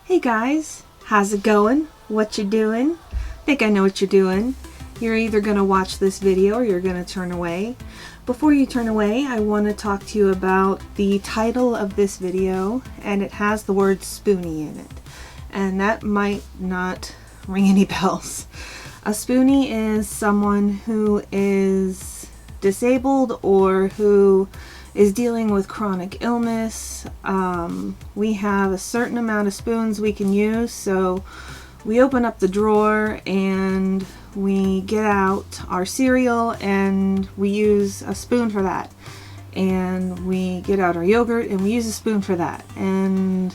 Hey guys, how's it going? What you doing? Think I know what you're doing. You're either going to watch this video or you're going to turn away. Before you turn away, I want to talk to you about the title of this video, and it has the word Spoonie in it. And that might not ring any bells. A Spoonie is someone who is disabled or who is dealing with chronic illness. We have a certain amount of spoons we can use, so we open up the drawer and we get out our cereal and we use a spoon for that, and we get out our yogurt and we use a spoon for that, and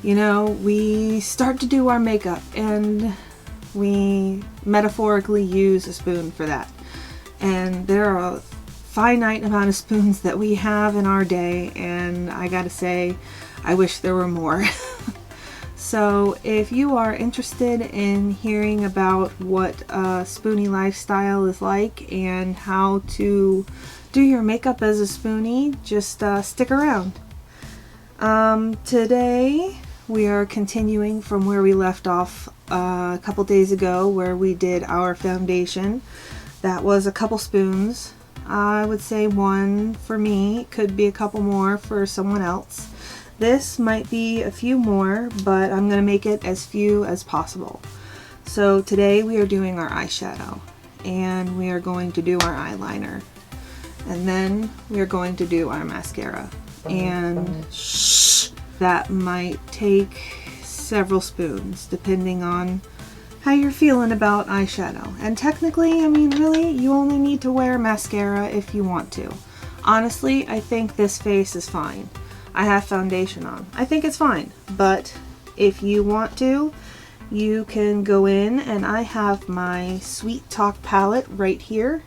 you know, we start to do our makeup and we metaphorically use a spoon for that. And there are a finite amount of spoons that we have in our day, and I gotta say, I wish there were more. So if you are interested in hearing about what a Spoonie lifestyle is like and how to do your makeup as a Spoonie, just stick around. Today we are continuing from where we left off a couple days ago, where we did our foundation. That was a couple spoons. I would say one for me. It could be a couple more for someone else. This might be a few more, but I'm going to make it as few as possible. So today we are doing our eyeshadow, and we are going to do our eyeliner, and then we are going to do our mascara. And that might take several spoons depending on how you're feeling about eyeshadow. And technically, I mean, really, you only need to wear mascara if you want to. Honestly, I think this face is fine. I have foundation on. I think it's fine. But if you want to, you can go in, and I have my Sweet Talk palette right here.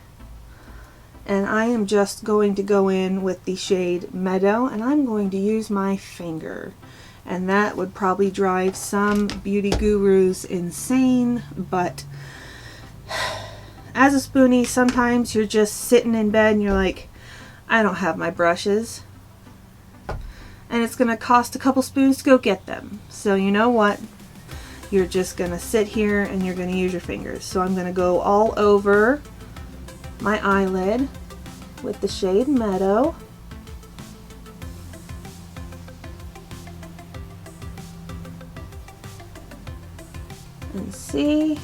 And I am just going to go in with the shade Meadow, and I'm going to use my finger. And that would probably drive some beauty gurus insane, but as a Spoonie, sometimes you're just sitting in bed and you're like, I don't have my brushes. And it's going to cost a couple spoons to go get them. So you know what? You're just going to sit here and you're going to use your fingers. So I'm going to go all over my eyelid with the shade Meadow. And see,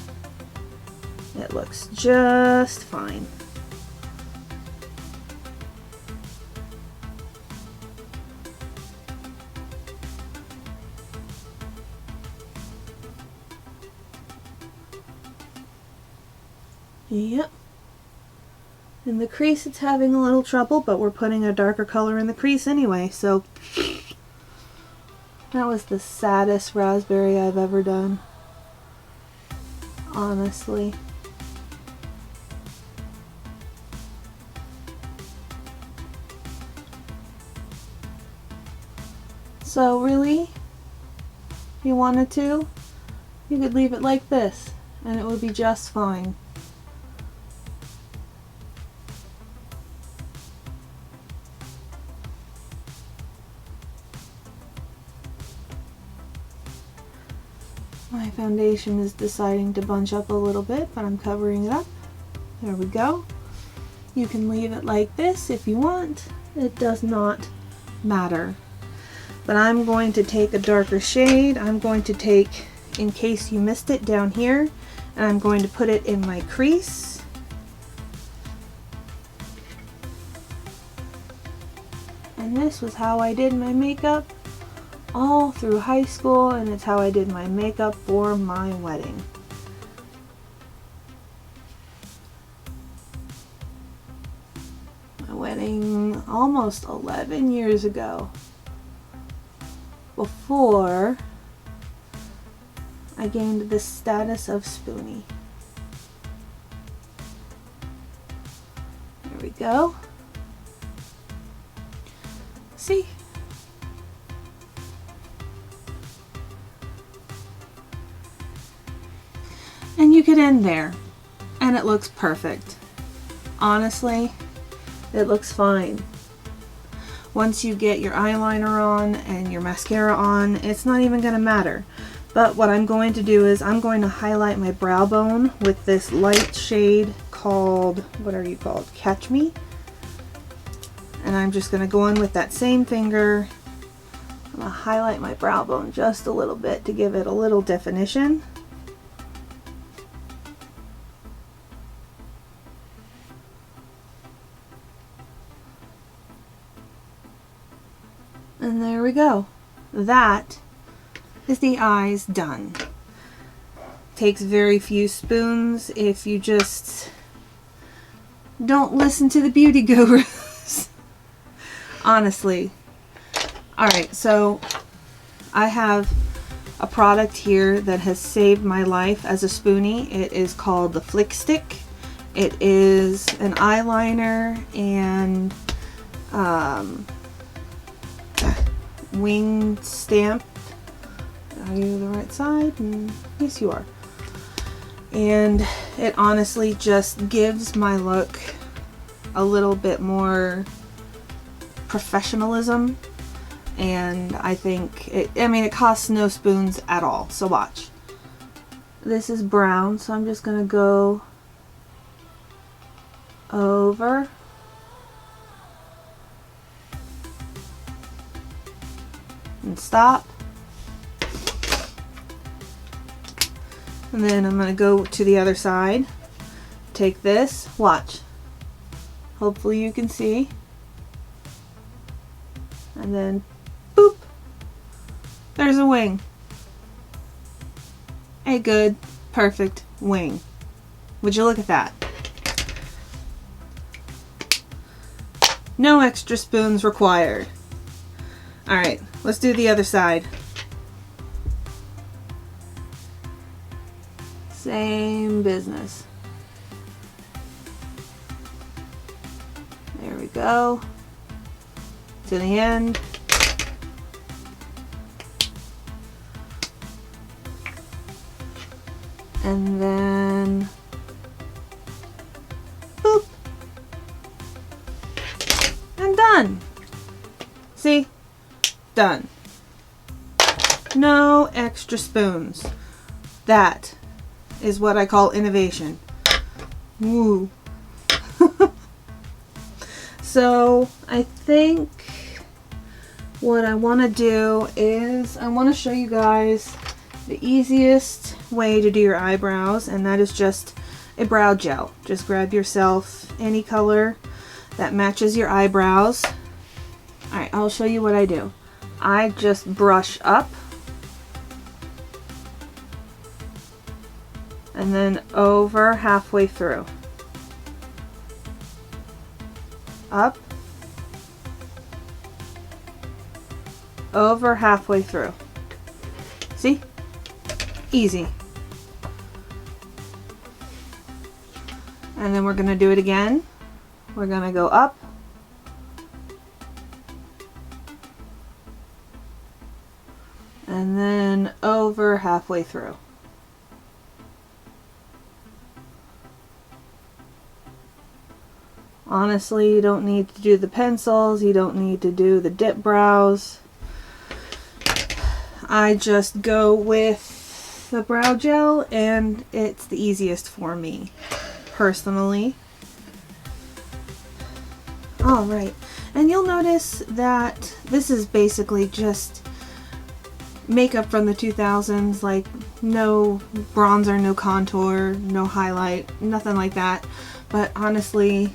it looks just fine. Yep. In the crease it's having a little trouble, but we're putting a darker color in the crease anyway, so that was the saddest raspberry I've ever done. Honestly. So really, if you wanted to, you could leave it like this and it would be just fine. My foundation is deciding to bunch up a little bit, but I'm covering it up. There we go. You can leave it like this if you want. It does not matter. But I'm going to take a darker shade. I'm going to take, in case you missed it, down here, and I'm going to put it in my crease. And this was how I did my makeup all through high school, and it's how I did my makeup for my wedding. My wedding almost 11 years ago, before I gained the status of Spoonie. There we go. See? And you could end there, and it looks perfect. Honestly, it looks fine. once you get your eyeliner on and your mascara on, it's not even going to matter. But what I'm going to do is I'm going to highlight my brow bone with this light shade called, what are you called? Catch Me. And I'm just going to go in with that same finger. I'm going to highlight my brow bone just a little bit to give it a little definition. And there we go. That is the eyes done. Takes very few spoons if you just don't listen to the beauty gurus. Honestly. Alright, so I have a product here that has saved my life as a spoonie. It is called the Flick Stick. It is an eyeliner and wing stamp. Are you the right side? Yes, you are. And it honestly just gives my look a little bit more professionalism, and I think it costs no spoons at all. So watch. This is brown, so I'm just gonna go over. And stop. And then I'm going to go to the other side. Take this. Watch. Hopefully you can see. And then boop. There's a wing. A good, perfect wing. Would you look at that? No extra spoons required. Alright, let's do the other side. Same business. There we go. To the end. And then boop. And done. See? Done. No extra spoons. That is what I call innovation. Woo. So I think what I want to do is I want to show you guys the easiest way to do your eyebrows, and that is just a brow gel. Just grab yourself any color that matches your eyebrows. Alright, I'll show you what I do. I just brush up and then over halfway through. Up, over halfway through. See? Easy. And then we're going to do it again. We're going to go up, and then over halfway through. Honestly, you don't need to do the pencils, you don't need to do the dip brows. I just go with the brow gel, and it's the easiest for me, personally. Alright, and you'll notice that this is basically just makeup from the 2000s, like no bronzer, no contour, no highlight, nothing like that. But honestly,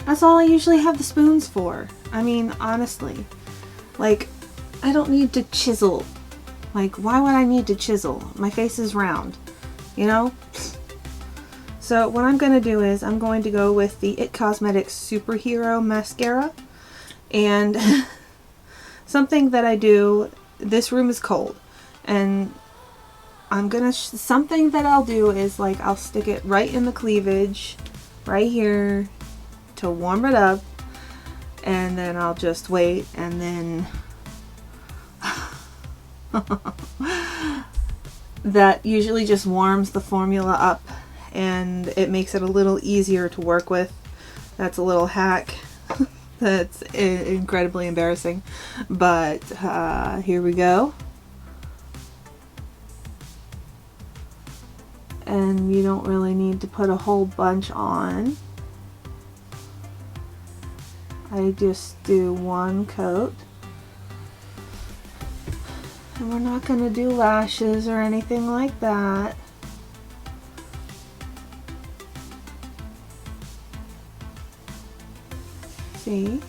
that's all I usually have the spoons for. I mean, honestly, like, I don't need to chisel. Like, why would I need to chisel? My face is round, you know? So what I'm going to do is I'm going to go with the It Cosmetics Superhero Mascara. And something that I do, this room is cold, and I'm gonna, something that I'll do is, like, I'll stick it right in the cleavage, right here, to warm it up, and then I'll just wait, and then that usually just warms the formula up, and it makes it a little easier to work with. That's a little hack That's incredibly embarrassing. But here we go. And you don't really need to put a whole bunch on. I just do one coat. And we're not going to do lashes or anything like that. See?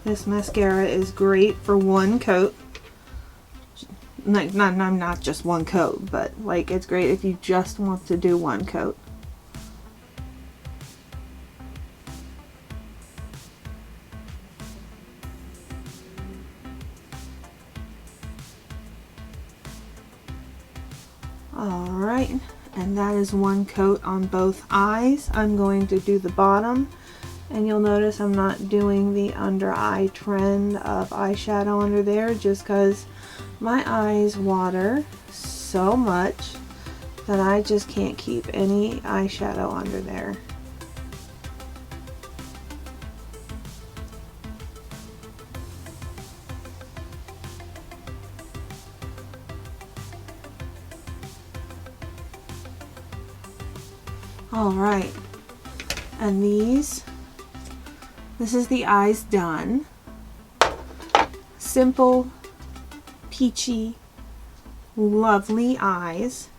This mascara is great for one coat. Not just one coat, but like it's great if you just want to do one coat. Alright, and that is one coat on both eyes. I'm going to do the bottom, and you'll notice I'm not doing the under eye trend of eyeshadow under there just because my eyes water so much that I just can't keep any eyeshadow under there. Alright, and this is the eyes done. Simple, peachy, lovely eyes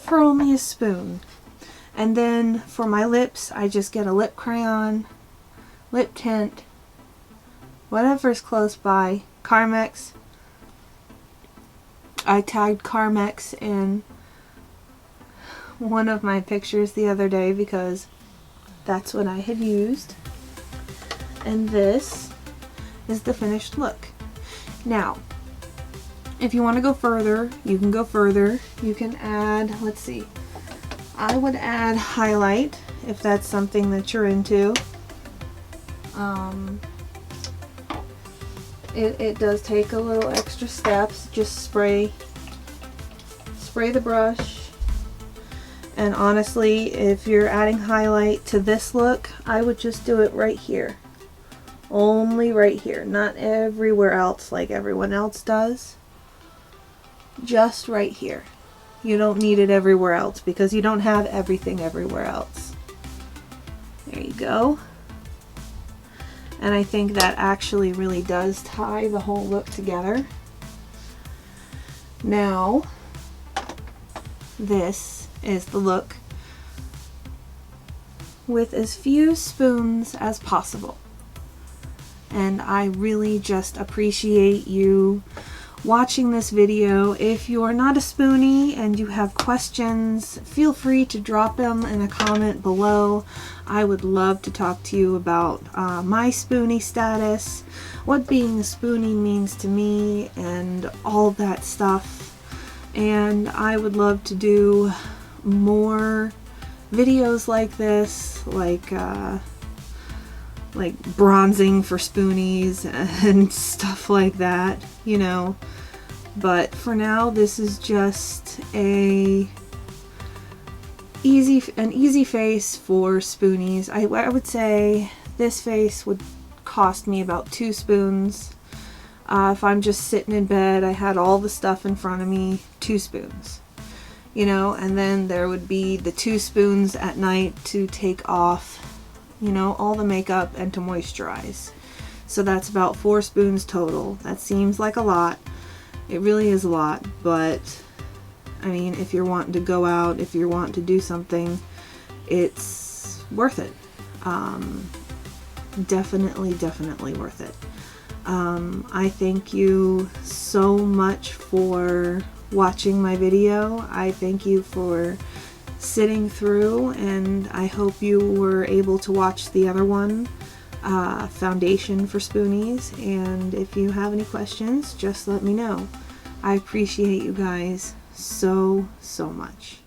for only a spoon. And then for my lips, I just get a lip crayon, lip tint, whatever's close by. Carmex. I tagged Carmex in one of my pictures the other day because that's what I had used. And this is the finished look. Now, if you want to go further, you can go further. You can add, let's see, I would add highlight if that's something that you're into. It does take a little extra steps. Just spray the brush. And honestly, if you're adding highlight to this look, I would just do it right here. Only right here, not everywhere else like everyone else does. Just right here. You don't need it everywhere else because you don't have everything everywhere else. There you go. And I think that actually really does tie the whole look together. Now, this is the look with as few spoons as possible. And I really just appreciate you watching this video. If you are not a spoonie and you have questions, feel free to drop them in a comment below. I would love to talk to you about my spoonie status, what being a spoonie means to me, and all that stuff. And I would love to do more videos like this, like bronzing for spoonies and stuff like that, you know. But for now, this is just an easy face for spoonies. I would say this face would cost me about 2 spoons. If I'm just sitting in bed, I had all the stuff in front of me, 2 spoons. You know, and then there would be the 2 spoons at night to take off, you know, all the makeup and to moisturize. So that's about 4 spoons total. That seems like a lot. It really is a lot, but I mean, if you're wanting to go out, if you're wanting to do something, it's worth it. Definitely worth it. I thank you so much for watching my video. I thank you for sitting through, and I hope you were able to watch the other one, Foundation for Spoonies. And if you have any questions, just let me know. I appreciate you guys so much.